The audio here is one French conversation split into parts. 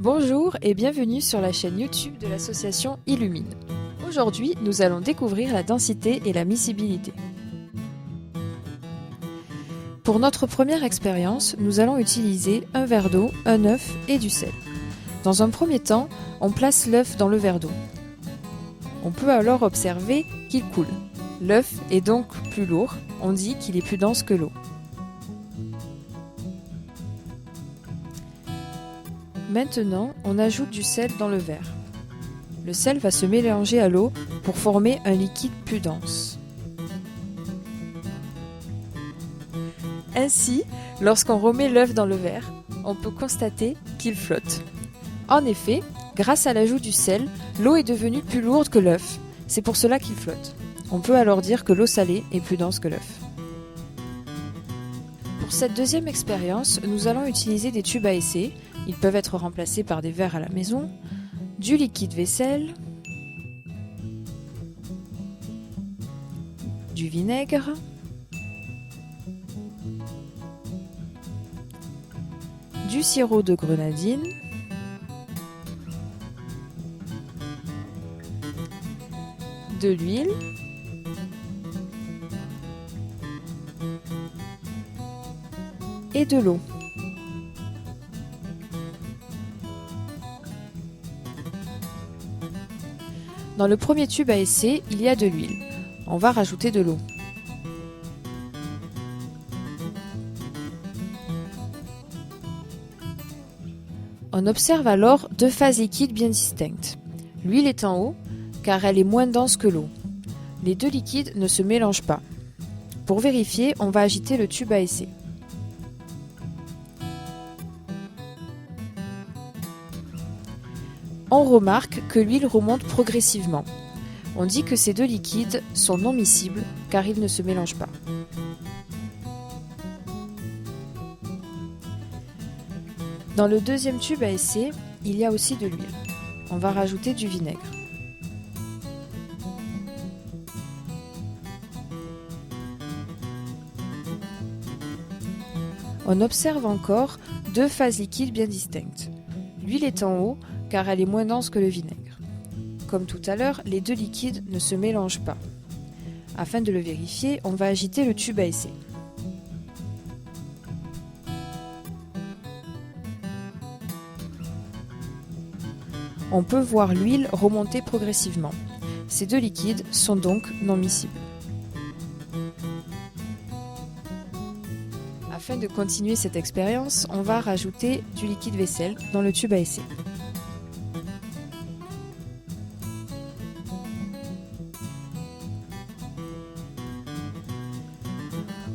Bonjour et bienvenue sur la chaîne YouTube de l'association Illumine. Aujourd'hui, nous allons découvrir la densité et la miscibilité. Pour notre première expérience, nous allons utiliser un verre d'eau, un œuf et du sel. Dans un premier temps, on place l'œuf dans le verre d'eau. On peut alors observer qu'il coule. L'œuf est donc plus lourd, on dit qu'il est plus dense que l'eau. Maintenant, on ajoute du sel dans le verre. Le sel va se mélanger à l'eau pour former un liquide plus dense. Ainsi, lorsqu'on remet l'œuf dans le verre, on peut constater qu'il flotte. En effet, grâce à l'ajout du sel, l'eau est devenue plus lourde que l'œuf. C'est pour cela qu'il flotte. On peut alors dire que l'eau salée est plus dense que l'œuf. Pour cette deuxième expérience, nous allons utiliser des tubes à essai. Ils peuvent être remplacés par des verres à la maison, du liquide vaisselle, du vinaigre, du sirop de grenadine, de l'huile, et de l'eau. Dans le premier tube à essai, il y a de l'huile. On va rajouter de l'eau. On observe alors deux phases liquides bien distinctes. L'huile est en haut, car elle est moins dense que l'eau. Les deux liquides ne se mélangent pas. Pour vérifier, on va agiter le tube à essai. On remarque que l'huile remonte progressivement. On dit que ces deux liquides sont non miscibles car ils ne se mélangent pas. Dans le deuxième tube à essai, il y a aussi de l'huile. On va rajouter du vinaigre. On observe encore deux phases liquides bien distinctes. L'huile est en haut car elle est moins dense que le vinaigre. Comme tout à l'heure, les deux liquides ne se mélangent pas. Afin de le vérifier, on va agiter le tube à essai. On peut voir l'huile remonter progressivement. Ces deux liquides sont donc non miscibles. Afin de continuer cette expérience, on va rajouter du liquide vaisselle dans le tube à essai.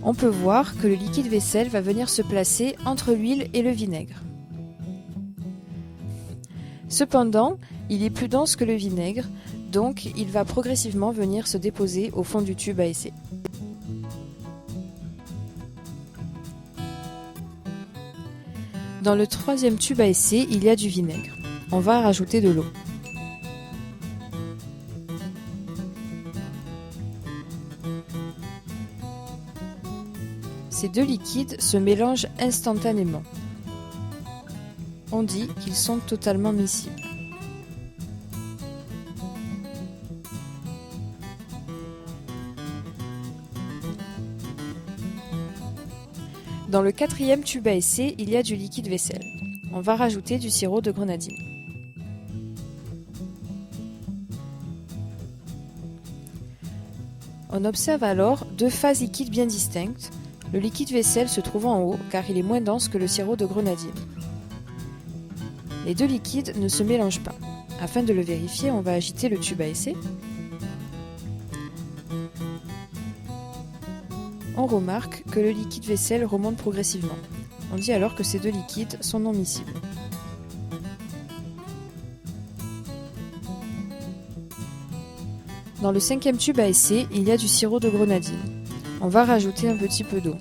On peut voir que le liquide vaisselle va venir se placer entre l'huile et le vinaigre. Cependant, il est plus dense que le vinaigre, donc il va progressivement venir se déposer au fond du tube à essai. Dans le troisième tube à essai, il y a du vinaigre. On va rajouter de l'eau. Ces deux liquides se mélangent instantanément. On dit qu'ils sont totalement miscibles. Dans le quatrième tube à essai, il y a du liquide vaisselle. On va rajouter du sirop de grenadine. On observe alors deux phases liquides bien distinctes. Le liquide vaisselle se trouve en haut car il est moins dense que le sirop de grenadine. Les deux liquides ne se mélangent pas. Afin de le vérifier, on va agiter le tube à essai. On remarque que le liquide vaisselle remonte progressivement. On dit alors que ces deux liquides sont non miscibles. Dans le cinquième tube à essai, il y a du sirop de grenadine. On va rajouter un petit peu d'eau.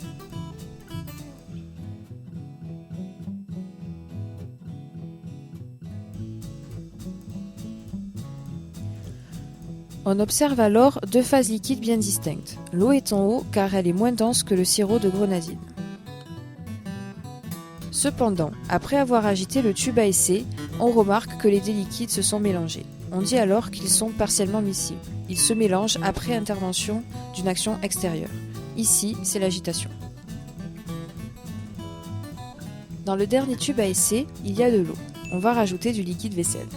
On observe alors deux phases liquides bien distinctes. L'eau est en haut car elle est moins dense que le sirop de grenadine. Cependant, après avoir agité le tube à essai, on remarque que les deux liquides se sont mélangés. On dit alors qu'ils sont partiellement miscibles. Ils se mélangent après intervention d'une action extérieure. Ici, c'est l'agitation. Dans le dernier tube à essai, il y a de l'eau. On va rajouter du liquide vaisselle.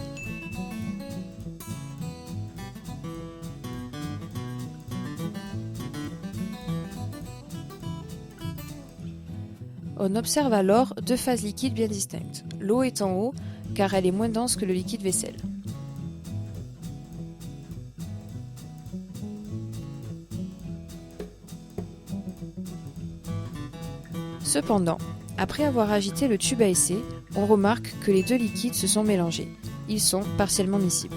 On observe alors deux phases liquides bien distinctes. L'eau est en haut car elle est moins dense que le liquide vaisselle. Cependant, après avoir agité le tube à essai, on remarque que les deux liquides se sont mélangés. Ils sont partiellement miscibles.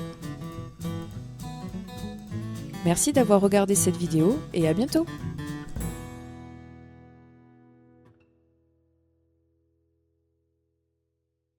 Merci d'avoir regardé cette vidéo et à bientôt!